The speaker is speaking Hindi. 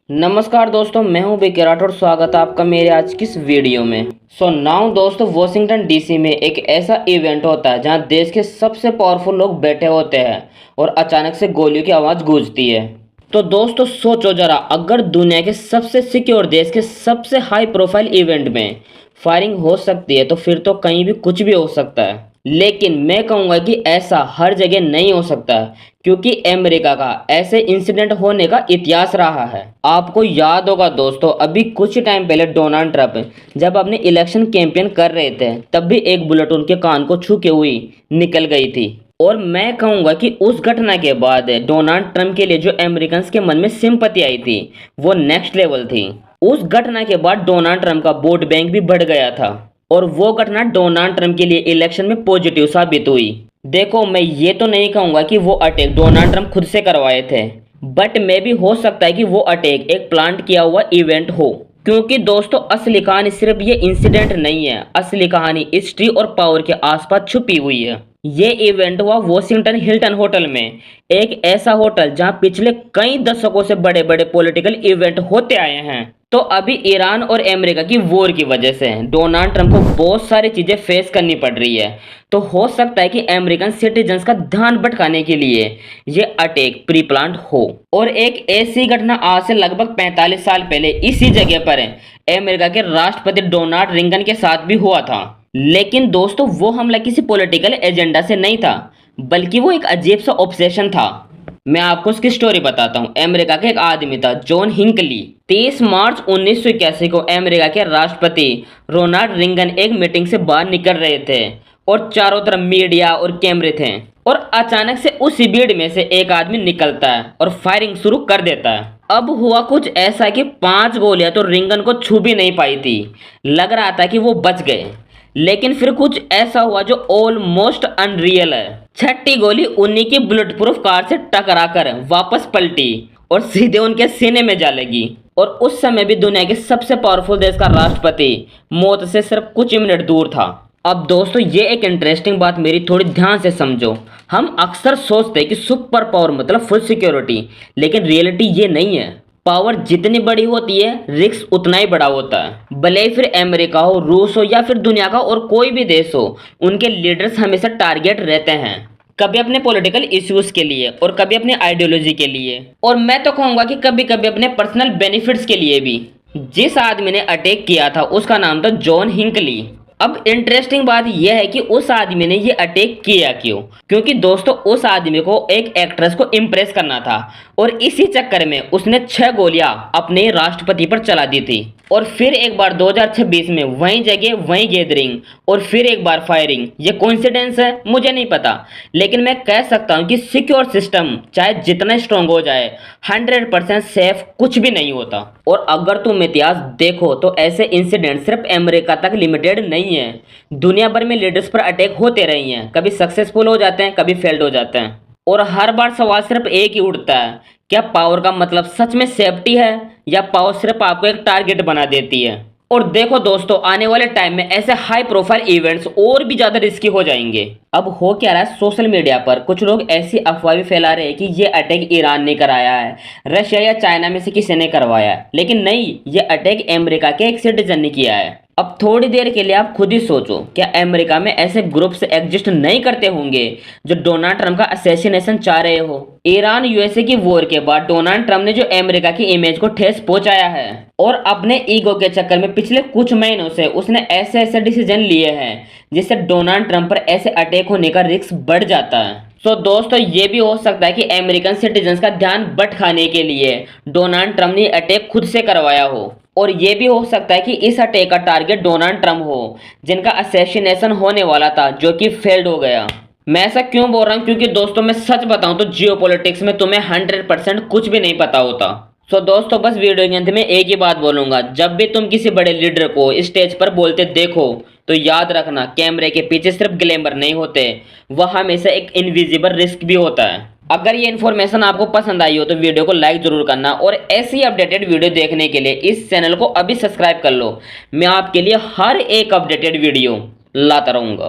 नमस्कार दोस्तों, मैं हूं विकी राठौर। स्वागत है आपका मेरे आज की इस वीडियो में। नाउ दोस्तों, वॉशिंगटन डीसी में एक ऐसा इवेंट होता है जहां देश के सबसे पावरफुल लोग बैठे होते हैं और अचानक से गोलियों की आवाज़ गूंजती है। तो दोस्तों सोचो जरा, अगर दुनिया के सबसे सिक्योर देश के सबसे हाई प्रोफाइल इवेंट में फायरिंग हो सकती है तो फिर तो कहीं भी कुछ भी हो सकता है। लेकिन मैं कहूँगा कि ऐसा हर जगह नहीं हो सकता, क्योंकि अमेरिका का ऐसे इंसिडेंट होने का इतिहास रहा है। आपको याद होगा दोस्तों, अभी कुछ टाइम पहले डोनाल्ड ट्रंप जब अपने इलेक्शन कैंपेन कर रहे थे तब भी एक बुलेट उनके कान को छू के हुई निकल गई थी। और मैं कहूँगा कि उस घटना के बाद डोनाल्ड ट्रंप के लिए जो अमेरिकन के मन में सिंपैथी आई थी वो नेक्स्ट लेवल थी। उस घटना के बाद डोनाल्ड ट्रंप का वोट बैंक भी बढ़ गया था और वो घटना डोनाल्ड ट्रंप के लिए इलेक्शन में पॉजिटिव साबित हुई। देखो, मैं ये तो नहीं कहूँगा कि वो अटैक डोनाल्ड ट्रंप खुद से करवाए थे, बट मे भी हो सकता है कि वो अटैक एक प्लांट किया हुआ इवेंट हो। क्योंकि दोस्तों असली कहानी सिर्फ ये इंसिडेंट नहीं है, असली कहानी हिस्ट्री और पावर के आसपास छुपी हुई है। ये इवेंट हुआ वॉशिंगटन हिल्टन होटल में, एक ऐसा होटल जहां पिछले कई दशकों से बड़े बड़े पॉलिटिकल इवेंट होते आए हैं। तो अभी ईरान और अमेरिका की वॉर की वजह से डोनाल्ड ट्रंप को बहुत सारी चीजें फेस करनी पड़ रही है। तो हो सकता है कि अमेरिकन सिटीजन्स का ध्यान भटकाने के लिए ये अटैक प्री प्लान्ड हो। और एक ऐसी घटना आज से लगभग 45 साल पहले इसी जगह पर अमेरिका के राष्ट्रपति डोनाल्ड रिंगन के साथ भी हुआ था। लेकिन दोस्तों वो हमला किसी पॉलिटिकल एजेंडा से नहीं था, बल्कि वो एक अजीब सा ऑब्सेशन था। मैं आपको उसकी स्टोरी बताता हूँ। अमेरिका का एक आदमी था, जॉन हिंकली। 30 मार्च 1981 को अमेरिका के राष्ट्रपति रोनाल्ड रिंगन एक मीटिंग से बाहर निकल रहे थे और चारों तरफ मीडिया और कैमरे थे। और अचानक से उसी भीड़ में से एक आदमी निकलता है और फायरिंग शुरू कर देता है। अब हुआ कुछ ऐसा कि 5 गोलियां तो रिंगन को छू भी नहीं पाई थी। लग रहा था कि वो बच गए, लेकिन फिर कुछ ऐसा हुआ जो ऑलमोस्ट अनरियल है। छठी गोली उन्हीं की बुलेट प्रूफ कार से टकराकर वापस पलटी और सीधे उनके सीने में जा लगी। और उस समय भी दुनिया के सबसे पावरफुल देश का राष्ट्रपति मौत से सिर्फ कुछ ही मिनट दूर था। अब दोस्तों ये एक इंटरेस्टिंग बात मेरी थोड़ी ध्यान से समझो। हम अक्सर सोचते हैं कि सुपर पावर मतलब फुल सिक्योरिटी, लेकिन रियलिटी ये नहीं है। पावर जितनी बड़ी होती है रिस्क उतना ही बड़ा होता है। भले ही फिर अमेरिका हो, रूस हो या फिर दुनिया का और कोई भी देश हो, उनके लीडर्स हमेशा टारगेट रहते हैं, कभी अपने पॉलिटिकल इश्यूज के लिए और कभी अपनी आइडियोलॉजी के लिए, और मैं तो कहूँगा कि कभी कभी अपने पर्सनल बेनिफिट्स के लिए भी। जिस आदमी ने अटैक किया था उसका नाम था जॉन हिंकली। अब इंटरेस्टिंग बात यह है कि उस आदमी ने ये अटैक किया क्यों? क्योंकि दोस्तों उस आदमी को एक एक्ट्रेस को इम्प्रेस करना था और इसी चक्कर में उसने 6 गोलियां अपने राष्ट्रपति पर चला दी थी। और फिर एक बार 2026 में वही जगह वही गैदरिंग और फिर एक बार फायरिंग। ये कोइंसिडेंस है? मुझे नहीं पता, लेकिन मैं कह सकता हूँ कि सिक्योर सिस्टम चाहे जितना स्ट्रॉन्ग हो जाए 100% सेफ कुछ भी नहीं होता। और अगर तुम इतिहास देखो तो ऐसे इंसिडेंट सिर्फ अमेरिका तक लिमिटेड नहीं है, दुनिया भर में लीडर्स पर अटैक होते रहे हैं। कभी सक्सेसफुल हो जाते हैं, कभी फेल्ड हो जाते हैं, और हर बार सवाल सिर्फ एक ही उठता है, क्या पावर का मतलब सच में सेफ्टी है या पावर सिर्फ आपको एक टारगेट बना देती है? और देखो दोस्तों, आने वाले टाइम में ऐसे हाई प्रोफाइल इवेंट्स और भी ज्यादा रिस्की हो जाएंगे। अब हो क्या रहा है, सोशल मीडिया पर कुछ लोग ऐसी अफवाह भी फैला रहे हैं कि ये अटैक ईरान ने कराया है, रशिया या चाइना में से किसी ने करवाया है। लेकिन नहीं, ये अटैक अमेरिका के एक सिटीजन ने किया है। अब थोड़ी देर के लिए आप खुद ही सोचो, क्या अमेरिका में ऐसे ग्रुप्स एग्जिस्ट नहीं करते होंगे जो डोनाल्ड ट्रंप का असैसिनेशन चाह रहे हो? ईरान यूएसए की वॉर के बाद डोनाल्ड ट्रंप ने जो अमेरिका की इमेज को ठेस पहुंचाया है, और अपने ईगो के चक्कर में पिछले कुछ महीनों से उसने ऐसे ऐसे डिसीजन लिए हैं जिससे डोनाल्ड ट्रंप पर ऐसे अटैक होने का रिस्क बढ़ जाता है। तो दोस्तों ये भी हो सकता है कि अमेरिकन सिटीजन्स का ध्यान भटकाने के लिए डोनाल्ड ट्रंप ने अटैक खुद से करवाया हो। और ये भी हो सकता है कि इस अटैक का टारगेट डोनाल्ड ट्रंप हो, जिनका असैसिनेशन होने वाला था जो कि फेल्ड हो गया। मैं ऐसा क्यों बोल रहा हूँ? क्योंकि दोस्तों मैं सच बताऊं तो जियोपॉलिटिक्स में तुम्हें 100% कुछ भी नहीं पता होता। दोस्तों बस वीडियो के अंत में एक ही बात बोलूंगा, जब भी तुम किसी बड़े लीडर को स्टेज पर बोलते देखो तो याद रखना, कैमरे के पीछे सिर्फ ग्लैमर नहीं होते, वह हमेशा एक इनविजिबल रिस्क भी होता है। अगर ये इन्फॉर्मेशन आपको पसंद आई हो तो वीडियो को लाइक जरूर करना, और ऐसी अपडेटेड वीडियो देखने के लिए इस चैनल को अभी सब्सक्राइब कर लो। मैं आपके लिए हर एक अपडेटेड वीडियो लाता रहूँगा।